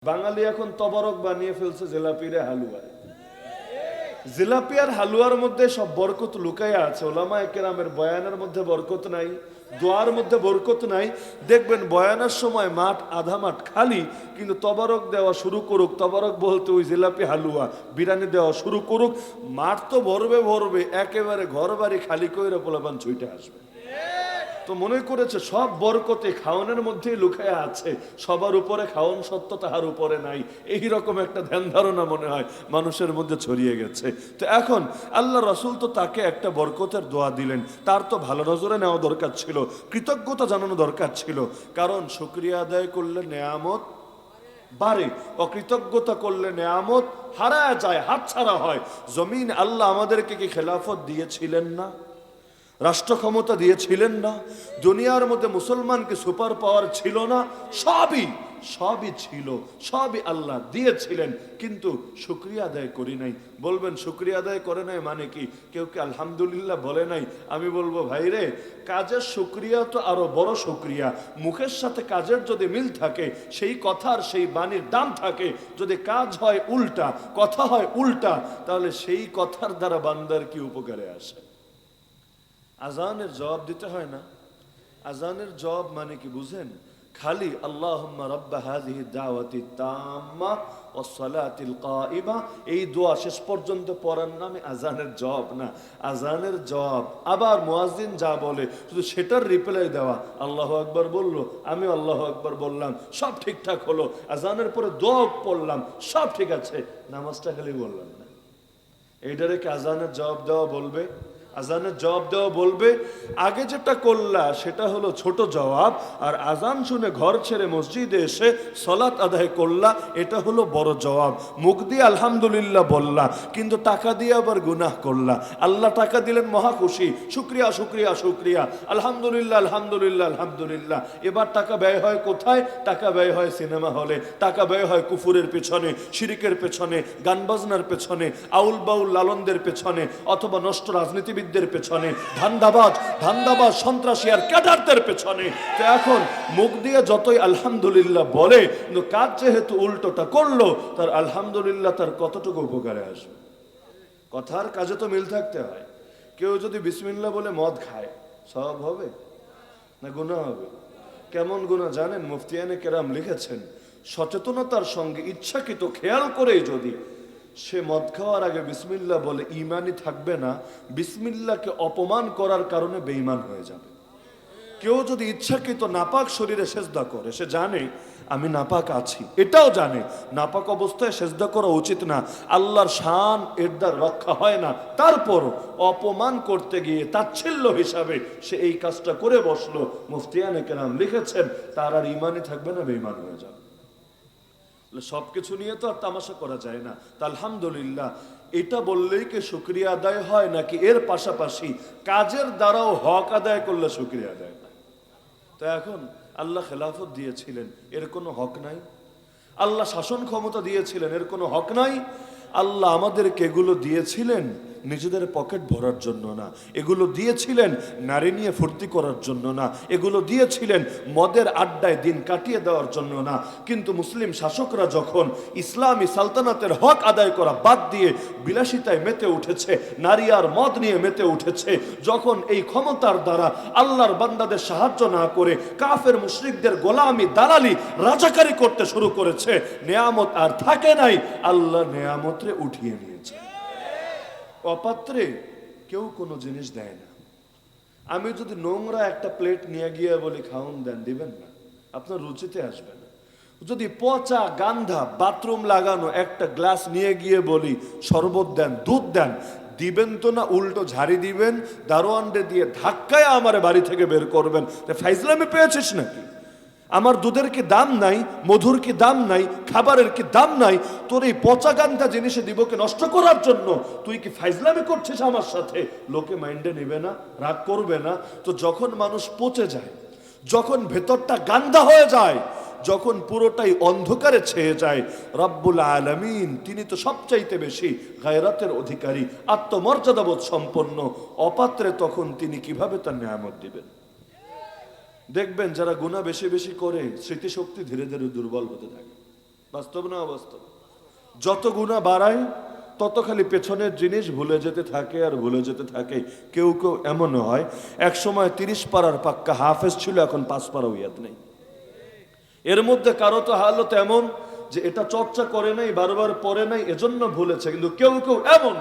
বাঙালি এখন তবরক বানিয়ে ফেলছে জিলাপিরে হালুয়া। জিলাপি আর হালুয়ার মধ্যে সব বরকত লুকাইয়া আছে। ওলামায়ে কেরামের বয়ানের মধ্যে বরকত নাই, দোয়ার মধ্যে বরকত নাই। দেখবেন বয়ানের সময় মাঠ আধা মাঠ খালি, কিন্তু তবরক দেওয়া শুরু করুক, তবরক বলতে ওই জিলাপি হালুয়া বিরিয়ানি দেওয়া শুরু করুক, মাঠ তো ভরবে ভরবে, একেবারে ঘর বাড়ি খালি কইরা পোলাপান ছুটে আসবে। তো মনে করেছে সব বরকতে খাওয়ানোর মধ্যেই লুকায়া আছে, সবার উপরে খাওয়ান সত্য তাহার উপরে নাই, এই রকম একটা ধ্যান ধারণা মনে হয় মানুষের মধ্যে ছড়িয়ে গেছে। তো এখন আল্লাহ রাসূল তো তাকে একটা বরকতের দোয়া দিলেন, তার তো ভালো নজরে নেওয়া দরকার ছিল, কৃতজ্ঞতা জানানো দরকার ছিল। কারণ শুকরিয়া আদায় করলে নেয়ামত বাড়ে, অকৃতজ্ঞতা করলে নেয়ামত হারায় যায়, হাতছাড়া হয়। জমিন আল্লাহ আমাদেরকে কি খেলাফত দিয়েছিলেন না? রাষ্ট্র ক্ষমতা দিয়েছিলেন না? দুনিয়ার মধ্যে মুসলমানকে সুপার পাওয়ার ছিল না? সবই ছিল, সবই আল্লাহ দিয়েছিলেন, কিন্তু শুকরিয়া আদায় করি নাই। বলবেন শুকরিয়া আদায় করে নাই মানে কি? কেউ কি আলহামদুলিল্লাহ বলে নাই? আমি বলবো ভাইরে, কাজের শুকরিয়া তো আরো বড় শুকরিয়া। মুখের সাথে কাজের যদি মিল থাকে, সেই কথার সেই বাণীর দাম থাকে, যদি কাজ হয় উল্টা, কথা হয় উল্টা, তাহলে সেই কথার দ্বারা বান্দার কি উপকারে আসে? আজানের জবাব দিতে হয় না? আজানের জবাব মানে কি বুঝেন? খালি আল্লাহুম্মা রাব্বা হাযিহি দাওয়াতি তাম্মা ওয়াস সালাতিল কাইমা, এই দোয়া শেষ পর্যন্ত পড়ার নামে আজানের জবাব না। আজানের জবাব আবার মুয়াজ্জিন যা বলে শুধু সেটার রিপ্লাই দেওয়া। আল্লাহু আকবার বললো, আমি আল্লাহু আকবার বললাম, সব ঠিকঠাক হলো। আজানের পরে দোয়া পড়লাম, সব ঠিক আছে, নামাজটা খালি বললাম না। এইটারে কি আজানের জবাব দেওয়া বলবে? আজানের জবাব দেওয়া বলবে? আগে যেটা করলা সেটা হলো ছোট জবাব, আর আজান শুনে ঘর ছেড়ে মসজিদে এসে সলাত আদায় করলা, এটা হলো বড় জবাব। মুখ দিয়ে আলহামদুলিল্লাহ বললা, কিন্তু টাকা দিয়ে আবার গুনাহ করলা। আল্লাহ টাকা দিলেন, মহা খুশি, শুকরিয়া শুকরিয়া শুকরিয়া, আলহামদুলিল্লাহ আলহামদুলিল্লাহ আলহামদুলিল্লাহ। এবার টাকা ব্যয় হয় কোথায়? টাকা ব্যয় হয় সিনেমা হলে, টাকা ব্যয় হয় কুফুরের পেছনে, শিরিকের পেছনে, গান বাজনার পেছনে, আউল বাউল লালনদের পেছনে, অথবা নষ্ট রাজনীতি পেছনে, ধান্দাবাজ সন্ত্রাসী আর ক্যাডারদের পেছনে। তো এখন মুখ দিয়ে যতই আলহামদুলিল্লাহ বলে, কিন্তু কাজ যেহেতু উল্টোটা করলো, তার আলহামদুলিল্লাহ তার কতটুকু উপকারে আসবে? কথার কাজে তো মিল থাকতে হয়। কেউ যদি বিসমিল্লাহ বলে মদ খায়, সওয়াব হবে না গুনাহ হবে? কেমন গুনাহ জানেন? মুফতিয়ানে কেরাম লিখেছেন, সচেতনতার সঙ্গে ইচ্ছাকৃত খেয়াল করেই যদি সে মদ খাওয়ার আগে বিসমিল্লাহ বলে, ঈমানই থাকবে না, বিসমিল্লাহকে অপমান করার কারণে বেঈমান হয়ে যাবে। কেউ যদি ইচ্ছাকৃত নাপাক শরীরে সেজদা করে, সে জানে আমি নাপাক আছি, এটাও জানে নাপাক অবস্থায় সেজদা করা উচিত না, আল্লাহর শান এর দ্বার রক্ষা হয় না, তারপর অপমান করতে গিয়ে তাচ্ছিল্য হিসাবে সে এই কাজটা করে বসলো, মুফতিয়ানে কেরাম লিখেছেন তার আর ঈমানই থাকবে না, বেঈমান হয়ে যাবে। সবকিছু নিয়ে তো আর তামাশা করা যায় না। তা আলহামদুলিল্লাহ এটা বললেই কি শুকরিয়া আদায় হয়, নাকি এর পাশাপাশি কাজের দ্বারাও হক আদায় করলে শুকরিয়া আদায় হয়? তো এখন আল্লাহ খেলাফত দিয়েছিলেন, এর কোনো হক নাই? আল্লাহ শাসন ক্ষমতা দিয়েছিলেন, এর কোনো হক নাই? আল্লাহ আমাদেরকে এগুলো দিয়েছিলেন নিজেদের পকেট ভরার জন্য না, এগুলো দিয়েছিলেন নারী নিয়ে ফুর্তি করার জন্য না, এগুলো দিয়েছিলেন মদের আড্ডায় দিন কাটিয়ে দেওয়ার জন্য না। কিন্তু মুসলিম শাসকরা যখন ইসলামী সালতানাতের হক আদায় করা বাদ দিয়ে বিলাসিতায় মেতে উঠেছে, নারী আর মদ নিয়ে মেতে উঠেছে, যখন এই ক্ষমতার দ্বারা আল্লাহর বান্দাদের সাহায্য না করে কাফের মুশরিকদের গোলামি, দালালি, রাজাকারি করতে শুরু করেছে, নেয়ামত আর থাকে নাই, আল্লাহ নেয়ামতরে উঠিয়ে নিয়েছে। অপাত্রে কেউ কোনো জিনিস দেয় না। আমি যদি নোংরা একটা প্লেট নিয়ে গিয়ে বলি খাউন দেন, দিবেন না, আপনার রুচিতে আসবে না। যদি পচা গান্ধা বাথরুম লাগানো একটা গ্লাস নিয়ে গিয়ে বলি শরবত দেন, দুধ দেন, দিবেন তো না, উল্টো ঝাড়ি দিবেন, দারোয়ানরে দিয়ে ধাক্কায় আমার বাড়ি থেকে বের করবেন। ফাইজলামি পেয়েছিস নাকি? আমার দুধের কি দাম নাই? মধুর কি দাম নাই? খাবারের কি দাম নাই? তোর এই পচা গান্ধা জিনিসে দিবকে নষ্ট করার জন্য তুই কি ফাইজলামি করছিস আমার সাথে? লোকে মাইন্ডে নেবে না, রাগ করবে না? তো যখন মানুষ পচে যায়, যখন ভেতরটা গান্ধা হয়ে যায়, যখন পুরোটাই অন্ধকারে ছেয়ে যায়, রব্বুল আলামিন তিনি তো সবচাইতে বেশি গায়রাতের অধিকারী, আত্মমর্যাদাবোধ সম্পন্ন, অপাত্রে তখন তিনি কিভাবে তার নেয়ামত দিবেন? দেখবেন যারা গুনাহ বেশি বেশি করে স্মৃতিশক্তি ধীরে ধীরে দুর্বল হতে থাকে। বাস্তব না অবাস্তব? যত গুনাহ বাড়ায় তত খালি পেছনের জিনিস ভুলে যেতে থাকে আর ভুলে যেতে থাকে। কেউ কেউ এমনও হয়, এক সময় 30 পারার পাক্কা হাফেজ ছিল, এখন 5 পারাও ইয়াদ নেই। এর মধ্যে কারো তো হালত এমন যে এটা চর্চা করে নাই, বারবার পড়ে নাই, এজন্য ভুলেছে। কিন্তু কেউ কেউ এমন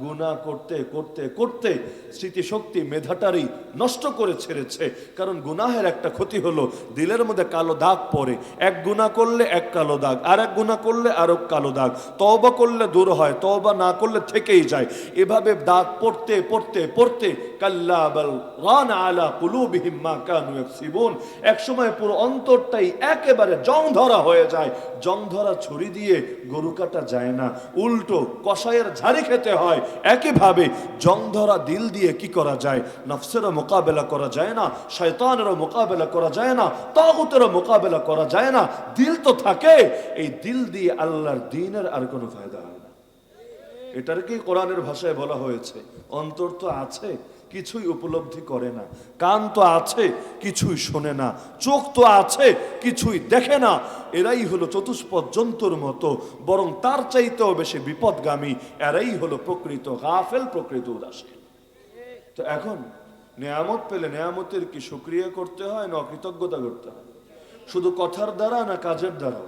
গুনাহ করতে করতে করতে স্মৃতিশক্তি মেধাটারই নষ্ট করে ছেড়েছে। কারণ গুনাহের একটা ক্ষতি হলো দিলের মধ্যে কালো দাগ পড়ে। এক গুনাহ করলে এক কালো দাগ, আর এক গুনাহ করলে আরো কালো দাগ। তওবা করলে দূর হয়, তওবা না করলে থেকেই যায়। এভাবে দাগ পড়তে পড়তে পড়তে কাল্লা বাল রান আলা কুলুবিহিম মা কানু ইয়াকসিবুন, এক সময় পুরো অন্তরটাই একেবারে জং ধরা হয়ে যায়। জং ধরা ছুরি দিয়ে গরু কাটা যায় না, উল্টো কষায়ের ঝাড়ি খেতে হয়। একইভাবে জং ধরা দিল দিয়ে কি করা যায়? নফসেরও মোকাবেলা করা যায় না, শয়তানেরও মোকাবেলা করা যায় না, তাগুতেরও মোকাবেলা করা যায় না। দিল তো থাকে, এই দিল দিয়ে আল্লাহর দ্বীনের আর কোনো ফায়দা হয় না। এটারকেই কোরআনের ভাষায় বলা হয়েছে, অন্তর তো আছে কিছুই উপলব্ধি করে না, কান তো আছে কিছুই শোনে না, চোখ তো আছে কিছুই দেখে না। এরাই হলো চতুষ্পদ জন্তুর মতো, বরং তার চাইতেও বেশি বিপদগামী। এরাই হলো প্রকৃত গাফেল, প্রকৃত উদাসীন। তো এখন নেয়ামত পেলে নেয়ামতের কি শুকরিয়া করতে হয় না কৃতজ্ঞতা করতে হয়? শুধু কথার দ্বারা না কাজের দ্বারা?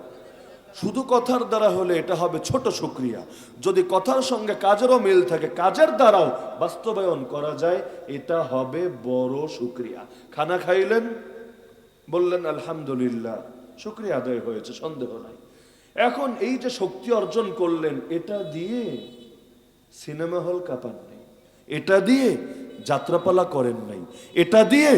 শুধু কথার দ্বারা হলে এটা হবে ছোট শুকরিয়া। যদি কথার সঙ্গে কাজেরও মিল থাকে, কাজের দ্বারাও বাস্তবায়ন করা যায়, এটা হবে বড় শুকরিয়া। খানা খাইলেন, বললেন আলহামদুলিল্লাহ, শুকরিয়া আদায় হয়েছে, সন্দেহ নাই। এখন এই যে শক্তি অর্জন করলেন, এটা দিয়ে সিনেমা হল কাঁপান নাই, এটা দিয়ে যাত্রাপালা করেন নাই, এটা দিয়ে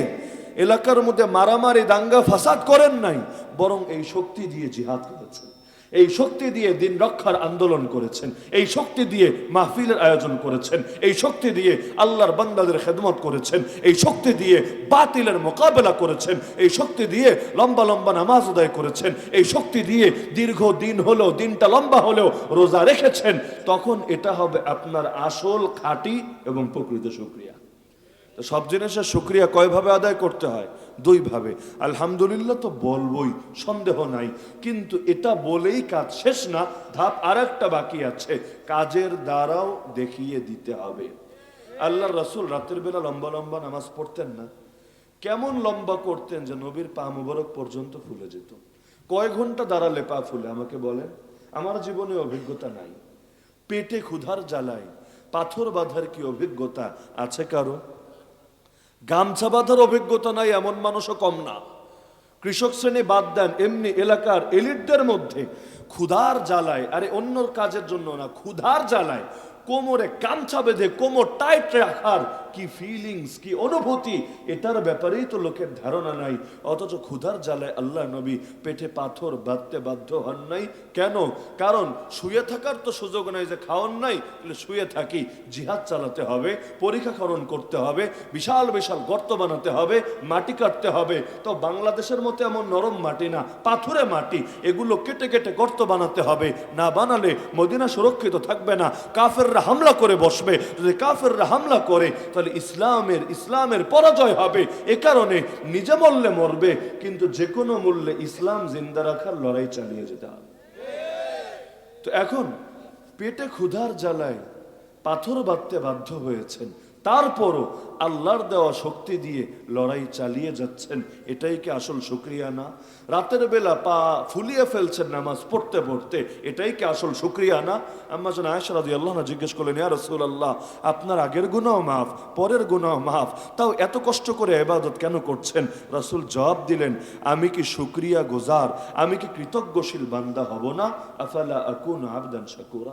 এলাকার মধ্যে মারামারি দাঙ্গা ফাসাদ করেন নাই, বরং এই শক্তি দিয়ে জিহাদ করেছেন, এই শক্তি দিয়ে দিন রক্ষার আন্দোলন করেছেন, এই শক্তি দিয়ে মাহফিলের আয়োজন করেছেন, এই শক্তি দিয়ে আল্লাহর বান্দাদের খেদমত করেছেন, এই শক্তি দিয়ে বাতিলের মোকাবেলা করেছেন, এই শক্তি দিয়ে লম্বা লম্বা নামাজ আদায় করেছেন, এই শক্তি দিয়ে দীর্ঘ দিন হলেও, দিনটা লম্বা হলেও রোজা রেখেছেন। তখন এটা হবে আপনার আসল, খাঁটি এবং প্রকৃত শুকরিয়া। তো সব জিনিসের শুকরিয়া কয়ভাবে আদায় করতে হয়? 2 ভাবে। আলহামদুলিল্লাহ তো বলবই, সন্দেহ নাই, কিন্তু এটা বলেই কাজ শেষ না, ধাপ আরেকটা বাকি আছে, কাজের দ্বারাও দেখিয়ে দিতে হবে। আল্লাহর রাসূল রাতের বেলা লম্বা লম্বা নামাজ পড়তেন না? কেমন লম্বা করতেন যে নবীর পা মুবারক পর্যন্ত ফুলে যেত। কয় ঘন্টা দাঁড়ালে পা ফুলে আমাকে বলেন? আমার জীবনে অভিজ্ঞতা নাই। পেটে ক্ষুধার জ্বালায় পাথর বাঁধার কি অভিজ্ঞতা আছে কারো? গামছা বাঁধার অভিজ্ঞতা নাই এমন মানুষও কম না। কৃষক শ্রেণী বাদ দেন, এমনি এলাকার এলিটদের মধ্যে ক্ষুধার জ্বালায়, আরে অন্য কাজের জন্য না, ক্ষুধার জ্বালায় কোমরে গামছা বেঁধে কোমর টাইট রাখার কি ফিলিংস, কি অনুভূতি, এটার ব্যাপারেই তো লোকের ধারণা নাই। অথচ ক্ষুধার জ্বালায় আল্লাহ নবী পেটে পাথর বাঁধতে বাধ্য হন নাই। কেন? কারণ শুয়ে থাকার তো সুযোগ নাই, যে খাওয়ান নাই, শুয়ে থাকি, জিহাদ চালাতে হবে, পরীক্ষা খনন করতে হবে, বিশাল বিশাল গর্ত বানাতে হবে, মাটি কাটতে হবে। তো বাংলাদেশের মতো এমন নরম মাটি না, পাথুরে মাটি, এগুলো কেটে কেটে গর্ত বানাতে হবে। না বানালে মদিনা সুরক্ষিত থাকবে না, কাফেররা হামলা করে বসবে। যদি কাফেররা হামলা করে তাহলে ইসলামের পরাজয় হবে। এ কারণে নিজে মরলে মরবে, কিন্তু যে কোনো মূল্যে ইসলাম জিন্দা রাখার লড়াই চালিয়ে যেতে হবে। তো এখন পেটে ক্ষুধার জ্বালায় পাথর বাঁধতে বাধ্য হয়েছেন, তারপরও আল্লাহর দেওয়া শক্তি দিয়ে লড়াই চালিয়ে যাচ্ছেন, এটাই কি আসল শুকরিয়া না? রাতের বেলা পা ফুলিয়ে ফেলছেন নামাজ পড়তে পড়তে, এটাই কি আসল শুকরিয়া না? আম্মা জান আয়েশা রাদিয়াল্লাহু আনহা জিজ্ঞেস করলেন, ইয়া রাসূলুল্লাহ, আপনার আগের গুনাহ মাফ, পরের গুনাহ মাফ, তাও এত কষ্ট করে ইবাদত কেন করছেন? রাসূল জবাব দিলেন, আমি কি শুকরিয়া গুজার, আমি কি কৃতজ্ঞশীল বান্দা হব না? আফালা আকুনু আবদান শাকুরা।